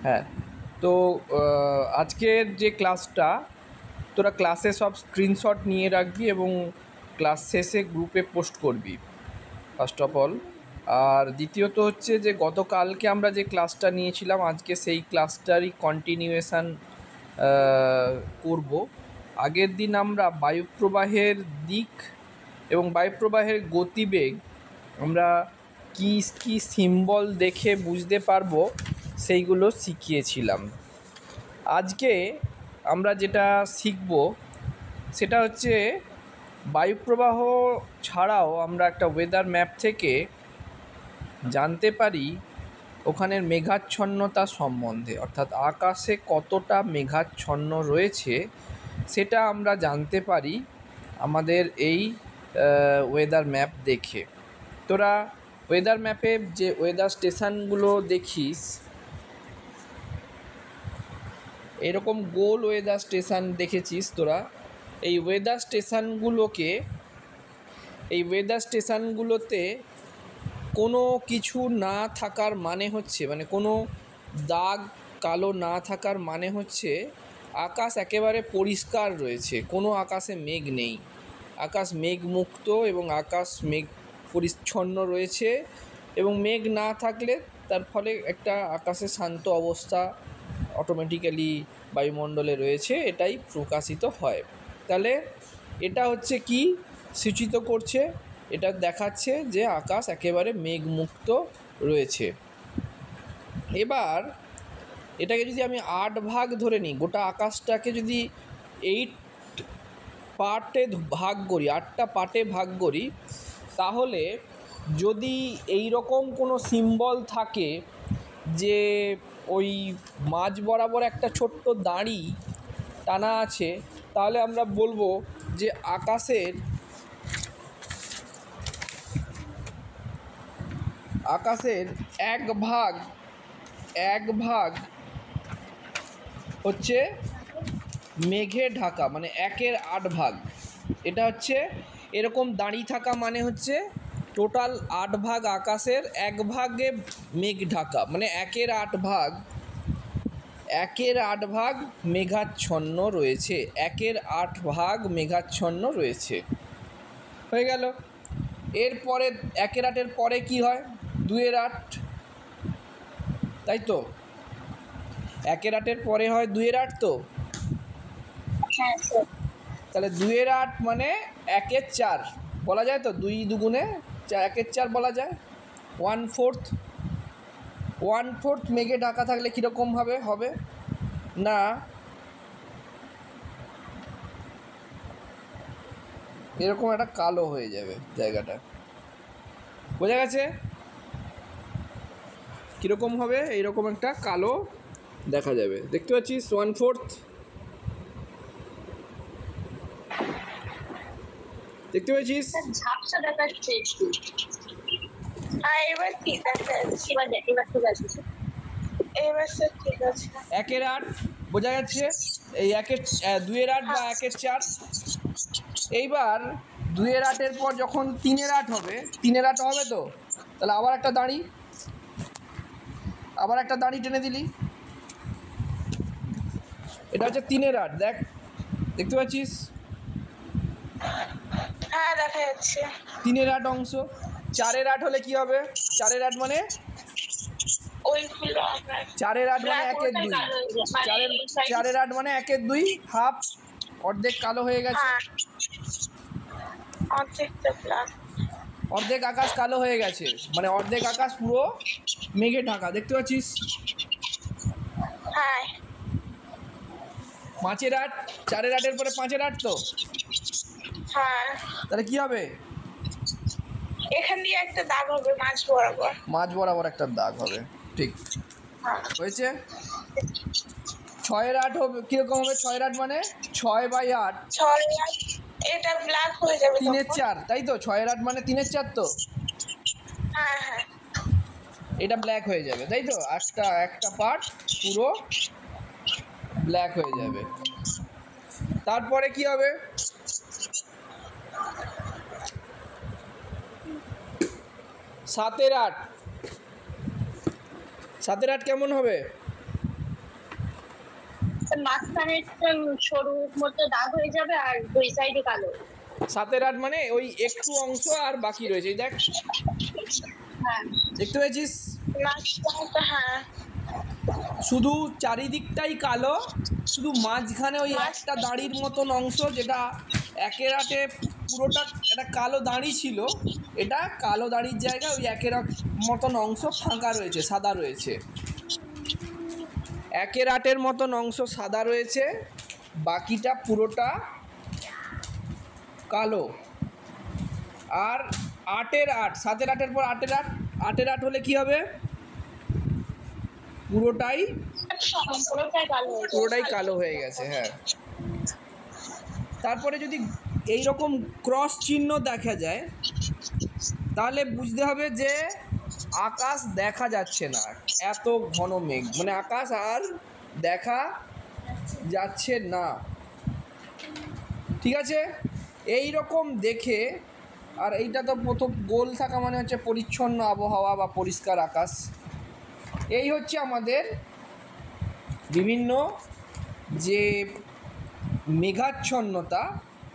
হ্যাঁ, তো আজকের যে ক্লাসটা তোরা ক্লাসে সব স্ক্রিনশট নিয়ে রাখবি এবং ক্লাস শেষে গ্রুপে পোস্ট করবি ফার্স্ট অফ অল। আর দ্বিতীয়ত হচ্ছে যে গতকালকে আমরা যে ক্লাসটা নিয়েছিলাম আজকে সেই ক্লাসটারই কন্টিনিউয়েশান করব। আগের দিন আমরা বায়ুপ্রবাহের দিক এবং বায়ুপ্রবাহের গতিবেগ আমরা কী কী সিম্বল দেখে বুঝতে পারবো সেইগুলো শিখিয়েছিলাম। আজকে আমরা যেটা শিখব সেটা হচ্ছে বায়ুপ্রবাহ ছাড়াও আমরা একটা ওয়েদার ম্যাপ থেকে জানতে পারি ওখানের মেঘাচ্ছন্নতা সম্বন্ধে, অর্থাৎ আকাশে কতটা মেঘাচ্ছন্ন রয়েছে সেটা আমরা জানতে পারি আমাদের এই ওয়েদার ম্যাপ দেখে। তোরা ওয়েদার ম্যাপে যে ওয়েদার স্টেশনগুলো দেখিস এরকম গোল ওয়েদার স্টেশন দেখেছিস তোরা। এই ওয়েদার স্টেশনগুলোতে কোনো কিছু না থাকার মানে হচ্ছে, মানে কোনো দাগ কালো না থাকার মানে হচ্ছে আকাশ একেবারে পরিষ্কার রয়েছে, কোনো আকাশে মেঘ নেই, আকাশ মেঘমুক্ত এবং আকাশ মেঘ পরিচ্ছন্ন রয়েছে। এবং মেঘ না থাকলে তার ফলে একটা আকাশে শান্ত অবস্থা অটোমেটিক্যালি বায়ুমণ্ডলে রয়েছে, এটাই প্রকাশিত হয়। তাহলে এটা হচ্ছে কি সূচিত করছে, এটা দেখাচ্ছে যে আকাশ একেবারে মেঘমুক্ত রয়েছে। এবার এটাকে যদি আমি 8 ভাগ ধরে নিই, গোটা আকাশটাকে যদি 8 পার্টে ভাগ করি, 8টা পার্টে ভাগ করি, তাহলে যদি এই রকম কোনো সিম্বল থাকে যে ওই মাঝ বরাবর একটা ছোট্ট দাঁড়ি টানা আছে, তাহলে আমরা বলবো যে আকাশের এক ভাগ হচ্ছে মেঘে ঢাকা, মানে 1/8 ভাগ। এটা হচ্ছে এরকম দাঁড়িয়ে থাকা মানে হচ্ছে টোটাল 8 ভাগ আকাশের 1 ভাগে মেঘ ঢাকা, মানে 1/8 ভাগ মেঘাচ্ছন্ন রয়েছে, 1/8 ভাগ মেঘাচ্ছন্ন রয়েছে। হয়ে গেল। এরপরে 1/8 পরে কি হয়? 2/8, তাই তো? 1/8 পরে হয় 2/8, তো তাহলে 2/8 মানে 1/4 বলা যায় তো, 2 দুগুণে 1/4 বলা যায়। 1/4 মেঘে ঢাকা থাকলে কীরকম হবে না এরকম একটা কালো হয়ে যাবে জায়গাটা, বোঝা গেছে? কীরকম হবে? এইরকম একটা কালো দেখা যাবে, দেখতে পাচ্ছিস? 1/4 দেখতে পেয়েছিস? ঝাপসা দেখাচ্ছে একটু। এবার ঠিক আছে, এবার ঠিক আছে, এবার ঠিক আছে। 1/8 বোঝা যাচ্ছে, এই 2/8 বা 1/4। এইবার 2/8 পর যখন 3/8 হবে, 3/8 হবে তো, তাহলে আবার একটা দাঁড়ি টেনে দিলি, এটা হচ্ছে 3/8। দেখতে পাচ্ছিস? হ্যাঁ, দেখা যাচ্ছে 3/8 অংশ। 4/8 হলে কি হবে? 4/8 মানে 4/8 মানে 1/2, 4/8 মানে 1/2, হাফ, অর্ধেক কালো হয়ে গেছে, অর্ধেক আকাশ কালো হয়ে গেছে, মানে অর্ধেক আকাশ পুরো মেঘে ঢাকা, দেখতে পাচ্ছিস? 5/8, 4/8 পরে 5/8, তো তাহলে কি হবে? এখান দিয়ে একটা দাগ হবে মাঝ বরাবর একটা দাগ হবে, ঠিক হয়েছে। 6/8 হবে, কিরকম হবে? 6/8 মানে 6/8, এটা ব্ল্যাক হয়ে যাবে 3/4, তাই তো? 6/8 মানে 3/4, তো এটা ব্ল্যাক হয়ে যাবে, তাই তো? একটা পার্ট পুরো ব্ল্যাক হয়ে যাবে। তারপরে কি হবে? 7/8 কেমন হবে? মাঝখানে একটা সরু মতো দাগ হয়ে যাবে আর দুই সাইডে কালো। 7-8 মানে ওই একটু অংশ আর বাকি রয়েছে, এই দেখ হ্যাঁ দেখতে পেয়েছিস, মাঝখানটা, হ্যাঁ শুধু চারিদিকটাই কালো, শুধু মাঝখানে ওই একটা দাড়ির মতন অংশ যেটা একের আটে পুরোটা একটা কালো দাড়ি ছিল, এটা কালো দাড়ির জায়গায় ওই একের মতন অংশ ফাঁকা রয়েছে, সাদা রয়েছে, একের আটের মতন অংশ সাদা রয়েছে, বাকিটা পুরোটা কালো। আর 8-8, 7-8 পর 8-8, 8-8 হলে কি হবে, পুরোটাই পুরোটাই কালো হয়ে গেছে। হ্যাঁ, তারপরে যদি এই রকম ক্রস চিহ্ন দেখা যায় তাহলে বুঝতে হবে যে আকাশ দেখা যাচ্ছে না, এত ঘন মেঘ, মানে আকাশ আর দেখা যাচ্ছে না, ঠিক আছে। এই রকম দেখে, আর এইটা তো প্রথম গোল থাকা মানে হচ্ছে পরিচ্ছন্ন আবহাওয়া বা পরিষ্কার আকাশ। এই হচ্ছে আমাদের বিভিন্ন যে মেঘাচ্ছন্নতা,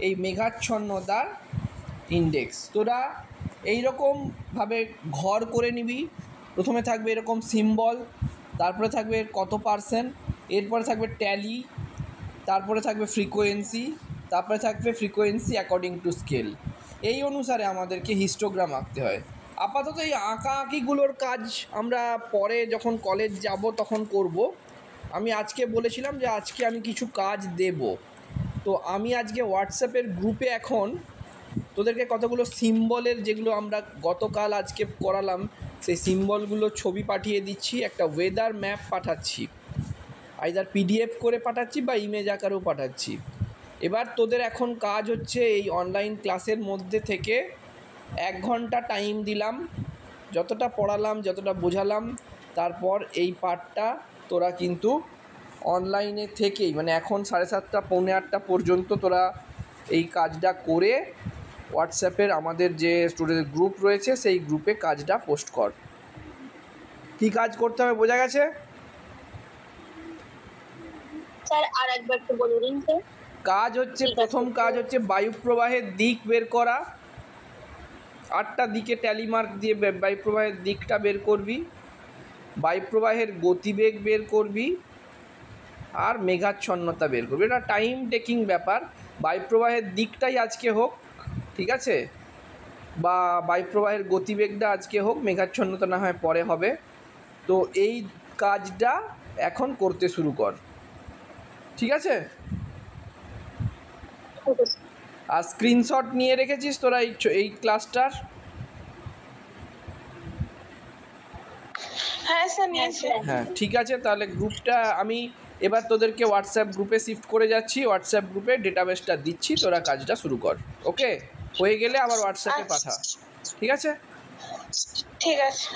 এই মেঘাচ্ছন্নতার ইন্ডেক্স। তোরা এইরকমভাবে ঘর করে নিবি, প্রথমে থাকবে এরকম সিম্বল, তারপরে থাকবে কত পার্সেন্ট, এরপরে থাকবে ট্যালি, তারপরে থাকবে ফ্রিকোয়েন্সি, তারপরে থাকবে ফ্রিকোয়েন্সি অ্যাকর্ডিং টু স্কেল। এই অনুসারে আমাদেরকে হিস্টোগ্রাম আঁকতে হয়। আপাতত এই আঁকাআঁকিগুলোর কাজ আমরা পরে যখন কলেজ যাব তখন করব। আমি আজকে বলেছিলাম যে আজকে আমি কিছু কাজ দেব, তো আমি আজকে হোয়াটসঅ্যাপের গ্রুপে এখন তোদেরকে কতগুলো সিম্বলের, যেগুলো আমরা গতকাল আজকে করালাম, সেই সিম্বলগুলো ছবি পাঠিয়ে দিচ্ছি, একটা ওয়েদার ম্যাপ পাঠাচ্ছি, আইদার পিডিএফ করে পাঠাচ্ছি বা ইমেজ আকারেও পাঠাচ্ছি। এবার তোদের এখন কাজ হচ্ছে এই অনলাইন ক্লাসের মধ্যে থেকে 1 ঘন্টা টাইম দিলাম, যতটা পড়ালাম যতটা বোঝালাম, তারপর এই পার্টটা তোরা কিন্তু অনলাইনে থেকেই, মানে এখন 7:30 পৌনে 8টা পর্যন্ত তোরা এই কাজটা করে হোয়াটসঅ্যাপের আমাদের যে স্টুডেন্ট গ্রুপ রয়েছে সেই গ্রুপে কাজটা পোস্ট কর। কী কাজ করতে হবে বোঝা গেছে? স্যার আর একবার একটু বলে দিন স্যার। কাজ হচ্ছে, প্রথম কাজ হচ্ছে বায়ুপ্রবাহের দিক বের করা, 8টা দিকে ট্যালি মার্ক দিয়ে বায়ুপ্রবাহের দিকটা বের করবি, বায়ুপ্রবাহের গতিবেগ বের করবি, আর মেঘাচ্ছন্নতা বের করবি। এটা টাইম টেকিং ব্যাপার, বায়ুপ্রবাহের দিকটাই আজকে হোক, ঠিক আছে, বা বায়ুপ্রবাহের গতিবেগটা আজকে হোক, মেঘাচ্ছন্নতা না হয় পরে হবে। তো এই কাজটা এখন করতে শুরু কর, ঠিক আছে। আর স্ক্রিনশট নিয়ে রেখেছিস তোরা এই ক্লাসটার? হ্যাঁ স্যার নিয়েছি। হ্যাঁ ঠিক আছে, তাহলে গ্রুপটা আমি এবার তোদেরকে হোয়াটসঅ্যাপ গ্রুপে শিফট করে যাচ্ছি, হোয়াটসঅ্যাপ গ্রুপে ডেটাবেসটা দিচ্ছি, তোরা কাজটা শুরু কর। ওকে, হয়ে গেলে আবার হোয়াটসঅ্যাপে পাঠা, ঠিক আছে? ঠিক আছে।